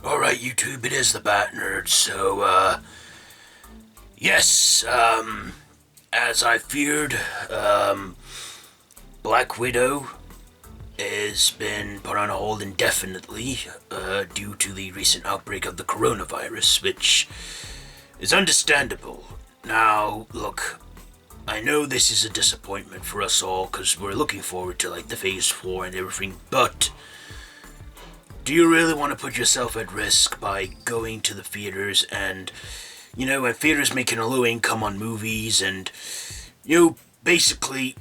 Alright, YouTube, it is the Bat Nerd. So, yes, as I feared, Black Widow has been put on hold indefinitely, due to the recent outbreak of the coronavirus, which is understandable. Now, look, I know this is a disappointment for us all, because we're looking forward to, the Phase 4 and everything, but do you really want to put yourself at risk by going to the theaters and, when theaters making a low income on movies and, basically,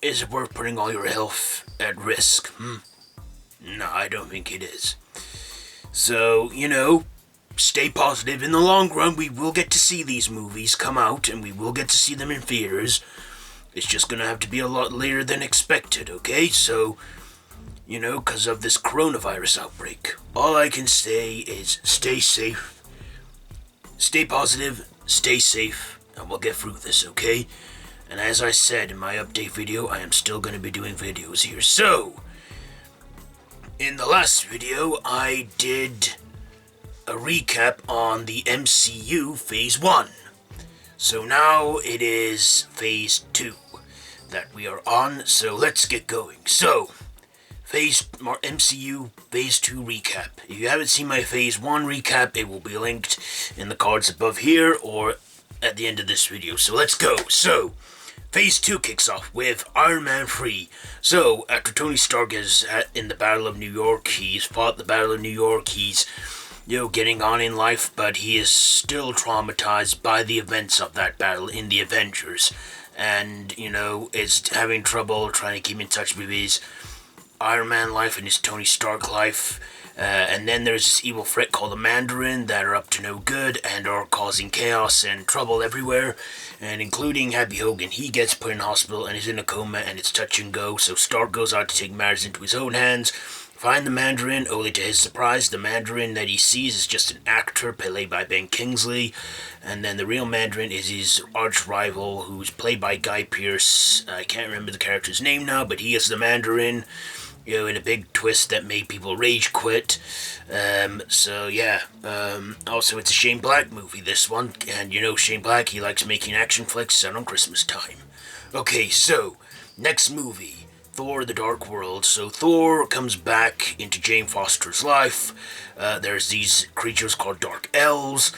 is it worth putting all your health at risk? No, I don't think it is. So, stay positive. In the long run, we will get to see these movies come out and we will get to see them in theaters. It's just gonna have to be a lot later than expected, okay? So, because of this coronavirus outbreak. All I can say is stay safe, stay positive, stay safe, and we'll get through this, okay? And as I said in my update video, I am still going to be doing videos here. So, in the last video, I did a recap on the MCU Phase 1. So now it is Phase 2 that we are on, so let's get going. So, MCU Phase 2 recap. If you haven't seen my Phase 1 recap, it will be linked in the cards above here or at the end of this video. So let's go. So, Phase 2 kicks off with Iron Man 3. So, after Tony Stark is in the Battle of New York, he's fought the Battle of New York, he's, getting on in life, but he is still traumatized by the events of that battle in the Avengers. And, is having trouble trying to keep in touch with his Iron Man life and his Tony Stark life, and then there's this evil threat called the Mandarin that are up to no good and are causing chaos and trouble everywhere, and including Happy Hogan. He gets put in hospital and is in a coma and it's touch and go, so Stark goes out to take matters into his own hands, find the Mandarin, only to his surprise, the Mandarin that he sees is just an actor played by Ben Kingsley, and then the real Mandarin is his arch rival, who's played by Guy Pearce. I can't remember the character's name now, but he is the Mandarin, in a big twist that made people rage quit. Also, it's a Shane Black movie, this one, and Shane Black, he likes making action flicks set on Christmas time. Okay, so, next movie, Thor: The Dark World. So Thor comes back into Jane Foster's life. There's these creatures called Dark Elves,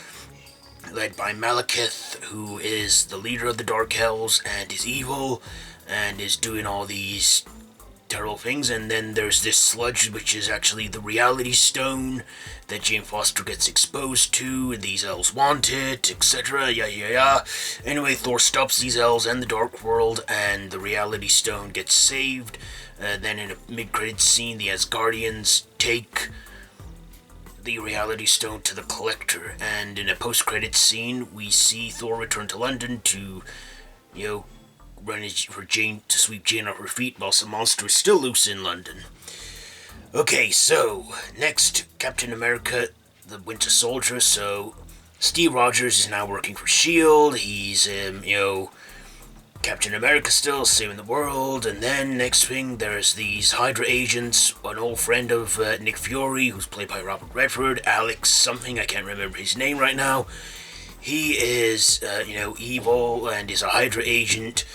led by Malekith, who is the leader of the Dark Elves and is evil, and is doing all these terrible things. And then there's this sludge, which is actually the reality stone that Jane Foster gets exposed to, and these elves want it, etc. Anyway, Thor stops these elves and the Dark World, and the reality stone gets saved. Then in a mid-credits scene, the Asgardians take the reality stone to the Collector, and in a post-credits scene, we see Thor return to London to, run for Jane to sweep Jane off her feet while some monster is still loose in London. Okay, so next, Captain America, the Winter Soldier. So Steve Rogers is now working for S.H.I.E.L.D. He's, Captain America still, saving the world. And then next thing, there's these Hydra agents, an old friend of Nick Fury, who's played by Robert Redford, Alex something, I can't remember his name right now. He is, evil and is a Hydra agent.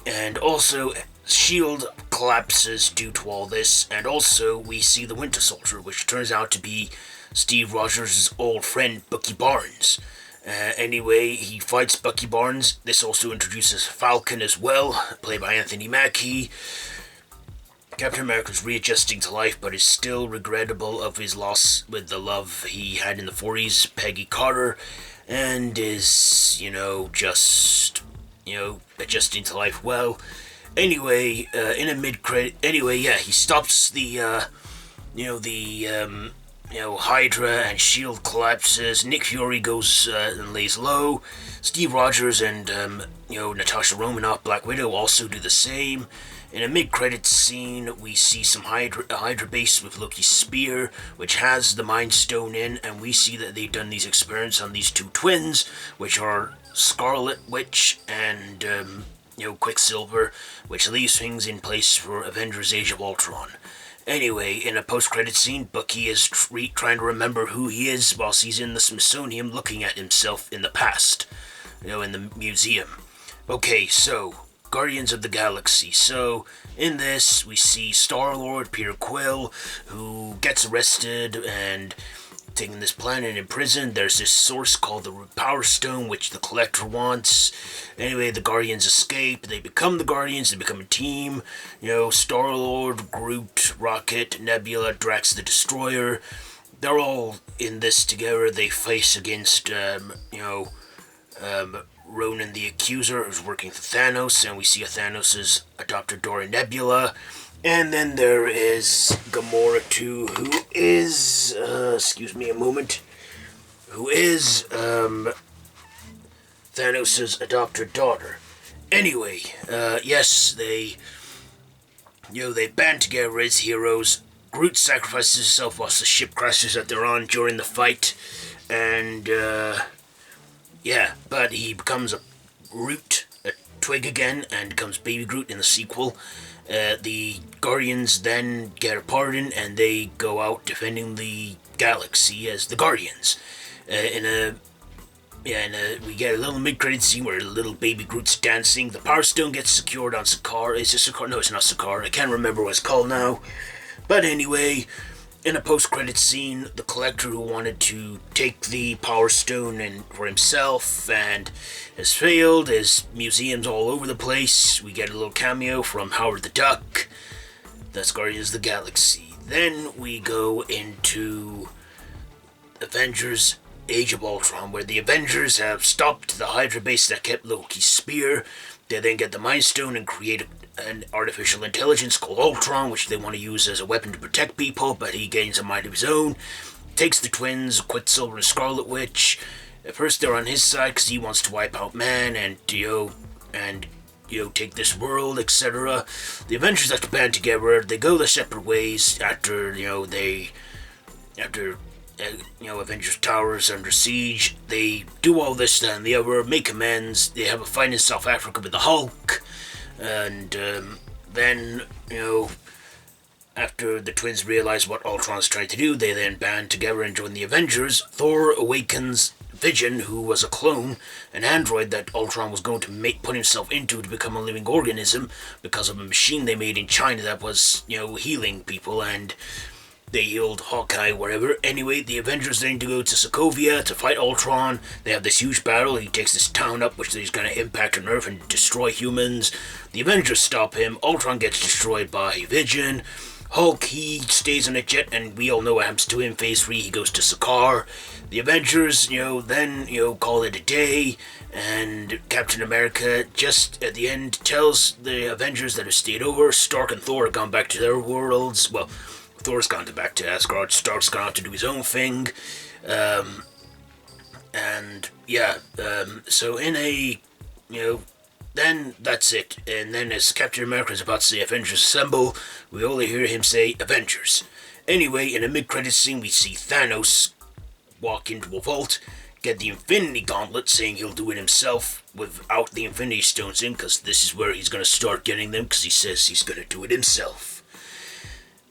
And also, S.H.I.E.L.D. collapses due to all this, and also we see the Winter Soldier, which turns out to be Steve Rogers' old friend, Bucky Barnes. Anyway, he fights Bucky Barnes. This also introduces Falcon as well, played by Anthony Mackie. Captain America's readjusting to life, but is still regrettable of his loss with the love he had in the 40s, Peggy Carter, and is, adjusting to life well. Anyway, in a mid-credit, he stops the, Hydra, and S.H.I.E.L.D. collapses. Nick Fury goes and lays low. Steve Rogers and, Natasha Romanoff, Black Widow, also do the same. In a mid-credits scene, we see some Hydra base with Loki's spear, which has the Mind Stone in, and we see that they've done these experiments on these two twins, which are Scarlet Witch and, Quicksilver, which leaves things in place for Avengers Age of Ultron. Anyway, in a post-credit scene, Bucky is trying to remember who he is whilst he's in the Smithsonian looking at himself in the past, in the museum. Okay, so, Guardians of the Galaxy. So, in this, we see Star-Lord, Peter Quill, who gets arrested and taken this planet in prison. There's this source called the Power Stone, which the Collector wants. Anyway, the Guardians escape. They become the Guardians. They become a team. Star-Lord, Groot, Rocket, Nebula, Drax the Destroyer. They're all in this together. They face against, Ronan the Accuser, who's working for Thanos, and we see Thanos' adopted daughter Nebula. And then there is Gamora too, who is, excuse me a moment, who is, Thanos' adopted daughter. Anyway, yes, they band together as heroes. Groot sacrifices himself whilst the ship crashes that they're on during the fight. And, but he becomes a twig again, and becomes Baby Groot in the sequel. The Guardians then get a pardon, and they go out defending the galaxy as the Guardians. We get a little mid-credit scene where little Baby Groot's dancing. The Power Stone gets secured on Sakaar. Is it Sakaar? No, it's not Sakaar. I can't remember what it's called now. But anyway, in a post-credit scene, the Collector, who wanted to take the Power Stone for himself and has failed. There's museums all over the place. We get a little cameo from Howard the Duck. That's Guardians of the Galaxy. Then we go into Avengers Age of Ultron, where the Avengers have stopped the Hydra base that kept Loki's spear. They then get the Mind Stone and create an artificial intelligence called Ultron, which they want to use as a weapon to protect people, but he gains a mind of his own. Takes the twins, Quicksilver and Scarlet Witch. At first they're on his side because he wants to wipe out man and take this world, etc. The Avengers have to band together. They go their separate ways after Avengers Towers under siege. They do all this, that, and the other, make amends. They have a fight in South Africa with the Hulk. And then, after the twins realize what Ultron's trying to do, they then band together and join the Avengers. Thor awakens Vision, who was a clone, an android that Ultron was going to put himself into to become a living organism because of a machine they made in China that was, healing people, and they healed Hawkeye, wherever. Anyway, the Avengers then to go to Sokovia to fight Ultron. They have this huge battle. He takes this town up, which he's going to impact on Earth and destroy humans. The Avengers stop him. Ultron gets destroyed by Vision. Hulk, he stays on a jet, and we all know what happens to him. Phase 3, he goes to Sakaar. The Avengers, then, call it a day. And Captain America, just at the end, tells the Avengers that have stayed over. Stark and Thor have gone back to their worlds. Well, Thor's gone back to Asgard. Stark's gone out to do his own thing. So in a, then that's it. And then as Captain America is about to say Avengers Assemble, we only hear him say Avengers. Anyway, in a mid-credits scene, we see Thanos walk into a vault, get the Infinity Gauntlet, saying he'll do it himself without the Infinity Stones in, because this is where he's going to start getting them, because he says he's going to do it himself.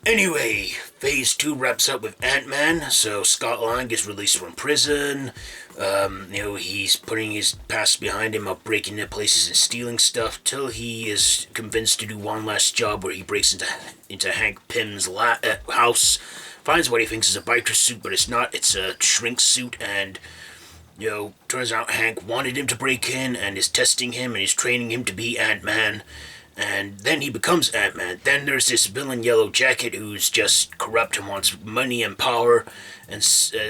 Anyway, Phase 2 wraps up with Ant-Man, so Scott Lang gets released from prison. He's putting his past behind him of breaking into places and stealing stuff, till he is convinced to do one last job where he breaks into Hank Pym's house, finds what he thinks is a biker suit, but it's not. It's a shrink suit, and turns out Hank wanted him to break in and is testing him and is training him to be Ant-Man. And then he becomes Ant-Man. Then there's this villain Yellow Jacket who's just corrupt and wants money and power, and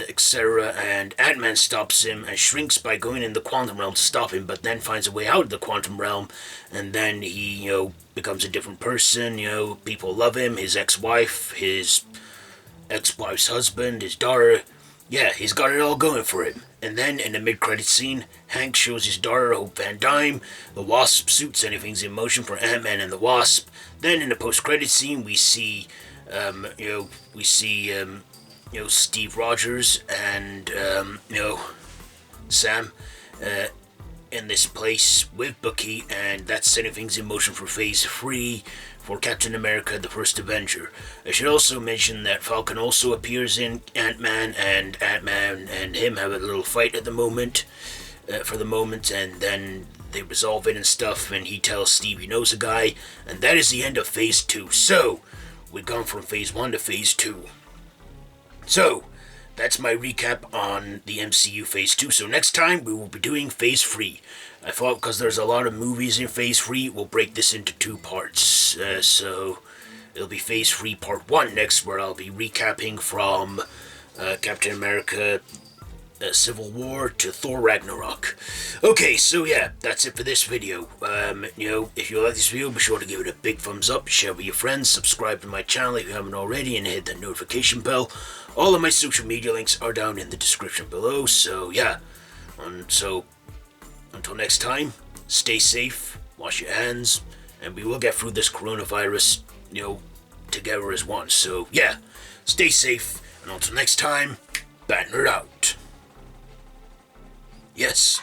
etc. And Ant-Man stops him and shrinks by going in the quantum realm to stop him, but then finds a way out of the quantum realm, and then he, becomes a different person. People love him. His ex-wife, his ex-wife's husband, his daughter. Yeah, he's got it all going for him. And then, in the mid-credits scene, Hank shows his daughter, Hope Van Dyne, the Wasp suits, anything's in motion for Ant-Man and the Wasp. Then, in the post-credits scene, we see, Steve Rogers and, Sam, in this place with Bucky, and that's setting things in motion for Phase 3 for Captain America, the First Avenger. I should also mention that Falcon also appears in Ant-Man, and Ant-Man and him have a little fight at the moment, for the moment, and then they resolve it and stuff, and he tells Steve he knows a guy, and that is the end of Phase 2. So, we've gone from Phase 1 to Phase 2. So, that's my recap on the MCU Phase 2. So next time, we will be doing Phase 3. I thought because there's a lot of movies in Phase 3, we'll break this into 2 parts. So, it'll be Phase 3 Part 1 next, where I'll be recapping from Captain America Civil War to Thor Ragnarok. Okay, so yeah, that's it for this video. If you like this video, be sure to give it a big thumbs up, share with your friends, subscribe to my channel if you haven't already, and hit that notification bell. All of my social media links are down in the description below, so yeah. So, until next time, stay safe, wash your hands, and we will get through this coronavirus, together as one. So yeah, stay safe, and until next time, Banner out. Yes.